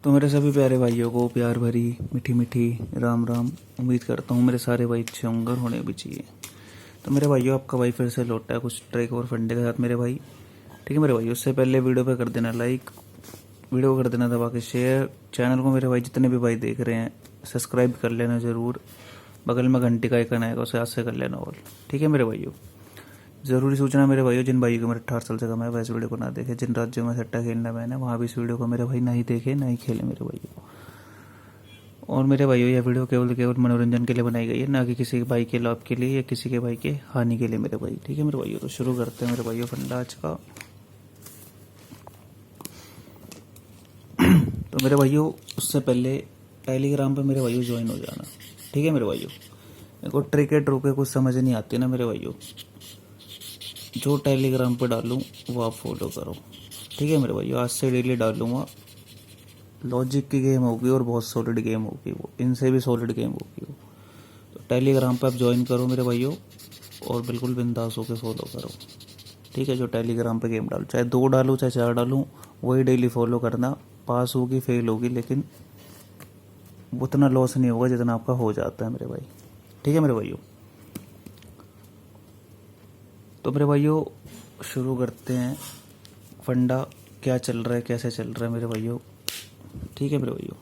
तो मेरे सभी प्यारे भाइयों को प्यार भरी मीठी मीठी राम राम। उम्मीद करता हूँ मेरे सारे भाई अच्छे होंगे और होने भी चाहिए। तो मेरे भाइयों, आपका भाई फिर से लौटा है कुछ ट्रैक और फंडे के साथ मेरे भाई। ठीक है मेरे भाई, उससे पहले वीडियो पे कर देना लाइक, वीडियो को कर देना दबा के शेयर, चैनल को मेरे भाई जितने भी भाई देख रहे हैं सब्सक्राइब कर लेना ज़रूर। बगल में घंटी का आइकन आएगा, उसे हाथ से कर लेना ऑल। ठीक है मेरे भाइयों, ज़रूरी सूचना मेरे भाइयों, जिन भाइयों की उम्र 18 साल से कम है वह इस वीडियो को ना देखे। जिन राज्यों में सट्टा खेलना बैन है वहाँ भी इस वीडियो को मेरे भाई नहीं देखे, नहीं खेले मेरे भाइयों। और मेरे भाइयों, यह वीडियो केवल केवल मनोरंजन के लिए बनाई गई है, ना कि किसी के भाई के लाभ के लिए या किसी के भाई के हानि के लिए मेरे भाई। ठीक है मेरे भाइयों, तो शुरू करते हैं मेरे भाइयों फंडा आज का। तो मेरे भाइयों, उससे पहले टेलीग्राम पे मेरे भाइयों ज्वाइन हो जाना। ठीक है मेरे भाइयों, मेरे को ट्रिक है ट्रुक है कुछ समझ नहीं आती ना मेरे भाइयों, जो टेलीग्राम पे डालूँ वो आप फॉलो करो। ठीक है मेरे भाइयों, आज से डेली डालूंगा। लॉजिक की गेम होगी और बहुत सॉलिड गेम होगी, वो इनसे भी सॉलिड गेम होगी वो। तो टेलीग्राम पे आप ज्वाइन करो मेरे भाइयों और बिल्कुल बिंदास होकर फॉलो करो। ठीक है, जो टेलीग्राम पे गेम डालूँ, चाहे 2 डालूँ चाहे 4 डालूँ, वही डेली फॉलो करना। पास होगी फेल होगी, लेकिन उतना लॉस नहीं होगा जितना आपका हो जाता है मेरे भाई। ठीक है मेरे भाइयों, तो मेरे भाइयों शुरू करते हैं। फंडा क्या चल रहा है, कैसे चल रहा है मेरे भाइयों। ठीक है मेरे भाइयों,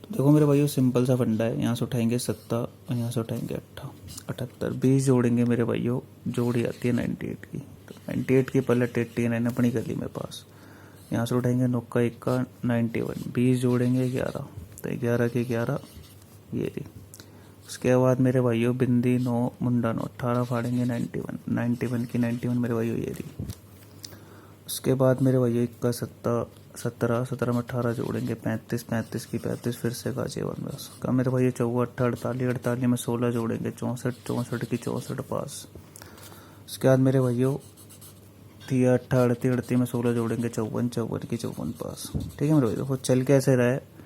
तो देखो मेरे भाइयों, सिंपल सा फंडा है। यहाँ से उठाएंगे 70 और यहाँ से उठाएंगे 78, 20 जोड़ेंगे मेरे भाइयों। जोड़ी आती है 98 की, तो 98 की पलट 89 अपनी गली में पास। यहाँ से उठाएंगे 9 का 1 का 91, 20 जोड़ेंगे 11, तो 11 के 11 ये रही। उसके बाद मेरे भाइयों बिंदी 9 मुंडा 9, 18 फाड़ेंगे 91, 91 की 91 मेरे भाइयों ये रही। उसके बाद मेरे भैया 1 का 17, 17 में 18 जोड़ेंगे 35, 35 की 35 फिर से गाजे बस का मेरे भैया 54, 48, 48 में 16 जोड़ेंगे 64, 64 की 64 पास। उसके बाद मेरे भैया 38, 38, 38 में 16 जोड़ेंगे 54, 54 की 54 पास। ठीक है मेरे भैया, वो चल कैसे रहा है,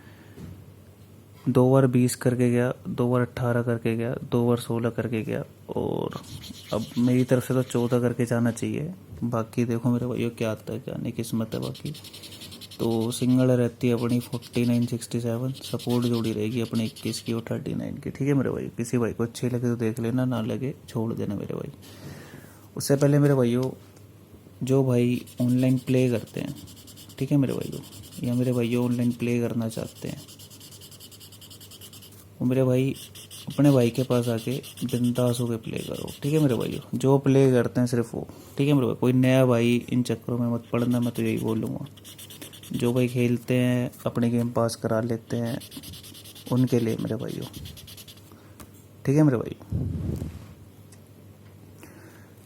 2 बार 20 करके गया, 2 बार 18 करके गया, 2 बार 16 करके गया, और अब मेरी तरफ से तो 14 करके जाना चाहिए। बाकी देखो मेरे भाइयों क्या आता है क्या नहीं, किस्मत है बाकी। तो सिंगल रहती है अपनी 49, 67, सपोर्ट जोड़ी रहेगी अपनी 21 की और 39 की। ठीक है मेरे भाई, किसी भाई को अच्छी लगे तो देख लेना, ना लगे छोड़ देना मेरे भाई। उससे पहले मेरे भाइयों, जो भाई ऑनलाइन प्ले करते हैं, ठीक है मेरे भाइयों, या मेरे भाइयों ऑनलाइन प्ले करना चाहते हैं, वो मेरे भाई अपने भाई के पास आके बिंदास होकर प्ले करो। ठीक है मेरे भाइयों, जो प्ले करते हैं सिर्फ वो। ठीक है मेरे भाई, कोई नया भाई इन चक्करों में मत पड़ना, मैं तो यही बोलूँगा। जो भाई खेलते हैं अपने गेम पास करा लेते हैं, उनके लिए मेरे भाइयों। ठीक है मेरे भाई,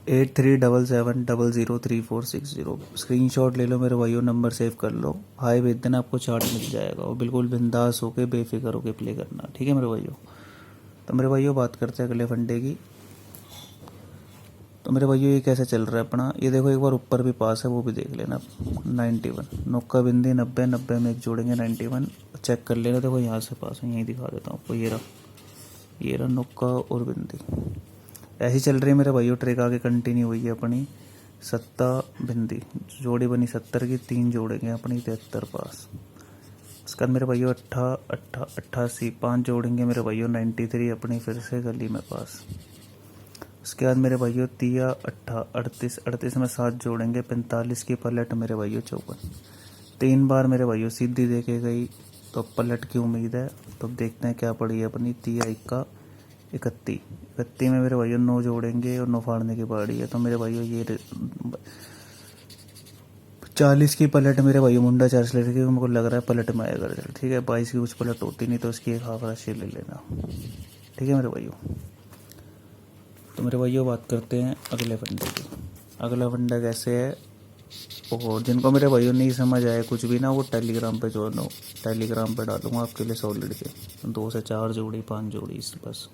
8377003460 स्क्रीनशॉट ले लो मेरे भाइयों, नंबर सेव कर लो, हाई भेज देना, आपको चार्ट मिल जाएगा और बिल्कुल बिंदास होके बेफिक्र होके प्ले करना। ठीक है मेरे भाइयों, तो मेरे भाइयों बात करते हैं अगले फंडे की। तो मेरे भाइयों ये कैसे चल रहा है अपना, ये देखो एक बार ऊपर भी पास है, वो भी देख लेना। 91 नौका बिंदी 90, 90 में 1 जोड़ेंगे 91, चेक कर लेना। देखो यहाँ से पास है, यहीं दिखा देता हूँ आपको, ये रहा नौका और बिंदी। ऐसी चल रही है मेरे भाइयों, ट्रेक आगे कंटिन्यू हुई है अपनी। 70 बिंदी जोड़ी बनी 70 की, 3 जोड़ेंगे अपनी 73 पास। उसके बाद मेरे भाइयों 88, 5 जोड़ेंगे मेरे भाइयों 93 अपनी फिर से गली में पास। उसके बाद मेरे भाइयों 38, 38 में 7 जोड़ेंगे 45 की पलट मेरे भाइयों 54। 3 बार मेरे भाइयों सीधी देके गई, तो पलट की उम्मीद है। तो अब देखते हैं क्या पड़ी है अपनी। 1 का 31, 31 में मेरे भाइयों 9 जोड़ेंगे और 9 फाड़ने की बारी है। तो मेरे भाइयों ये 40 की पलट मेरे भाइयों मुंडा 4 ले रही है, मुझको लग रहा है पलट में आएगा रिजल्ट। ठीक है, 22 की कुछ पलट होती नहीं तो उसकी एक हाफ राशि ले लेना। ठीक है मेरे भाइयों, तो मेरे भाइयों बात करते हैं अगले फंडे की। अगला फंडा कैसे है, और जिनको मेरे भाइयों नहीं समझ आए कुछ भी ना, वो टेलीग्राम पे ज्वाइन हो। टेलीग्राम पे डालूंगा आपके लिए सॉलिड के 2 से 4 जोड़ी 5 जोड़ी बस।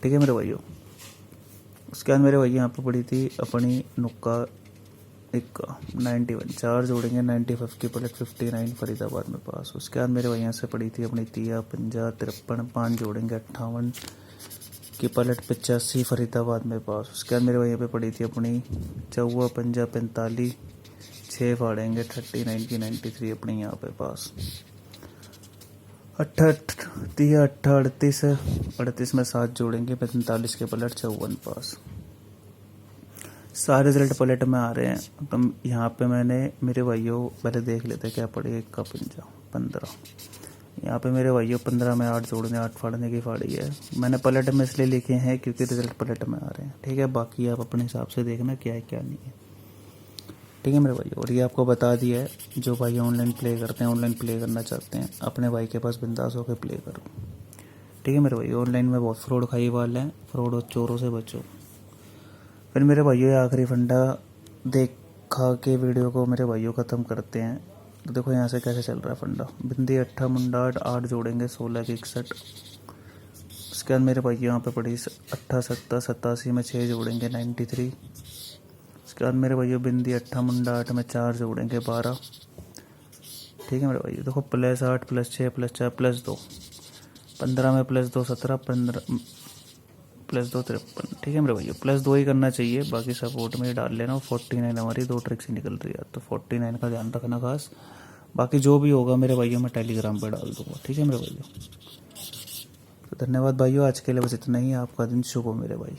ठीक है मेरे भाइयों, उसके बाद मेरे भैया यहाँ पे पड़ी थी अपनी नुक्का 1 का 91, 4 जोड़ेंगे 95 की पलट 59 फरीदाबाद में पास। उसके बाद मेरे भैया से पड़ी थी अपनी 30, 50, 53, 5 जोड़ेंगे 58 की पलट 85 फरीदाबाद में पास। उसके बाद मेरे भैया पे पड़ी थी अपनी 54, 50, 45, 6 फाड़ेंगे 39 की 93 अपने यहाँ पे पास। 38 38 में 7 जोड़ेंगे 45 के पलट 54 पास। सारे रिजल्ट पलट में आ रहे हैं। तो यहाँ पे मैंने मेरे भाइयों पहले देख लेते क्या पड़ेगा। 1 का 15। यहाँ पे मेरे भाइयों 15 में 8 जोड़ने 8 फाड़ने की फाड़ी है। मैंने पलट में इसलिए लिखे हैं क्योंकि रिजल्ट पलट में आ रहे हैं। ठीक है, बाकी आप अपने हिसाब से देखना क्या है क्या नहीं है। ठीक है मेरे भाई, और ये आपको बता दिया है जो भाई ऑनलाइन प्ले करते हैं, ऑनलाइन प्ले करना चाहते हैं, अपने भाई के पास बिंदास होकर प्ले करो। ठीक है मेरे भाई, ऑनलाइन में बहुत फ्रॉड खाई वाले हैं, फ्रॉड और चोरों से बचो। फिर मेरे भाइयों ये आखिरी फंडा देखा के वीडियो को मेरे भाइयों ख़त्म करते हैं। तो देखो यहाँ से कैसे चल रहा है फंडा। बिंदी 8 मुंडा 8 जोड़ेंगे 16 की 61। उसके बाद मेरे भाइयों यहाँ पे पड़ी 8 7 87 में 6 जोड़ेंगे 93। उसके बाद मेरे भैया बिंदी 8 मुंडा 8 में 4 जोड़ेंगे 12। ठीक है मेरे भैया, देखो +8 +6 +4 +2 15 में +2 17 15 +2 53। ठीक है मेरे भैया, +2 ही करना चाहिए, बाकी सपोर्ट में डाल लेना। 49 हमारी 2 ट्रिक्स ही निकल रही है, तो 49 का ध्यान रखना खास। बाकी जो भी होगा मेरे भैया मैं टेलीग्राम पर डाल दूंगा। ठीक है मेरे भैया, तो धन्यवाद भाइयों, आज के लिए बस इतना ही। आपका दिन शुभ हो मेरे भाई।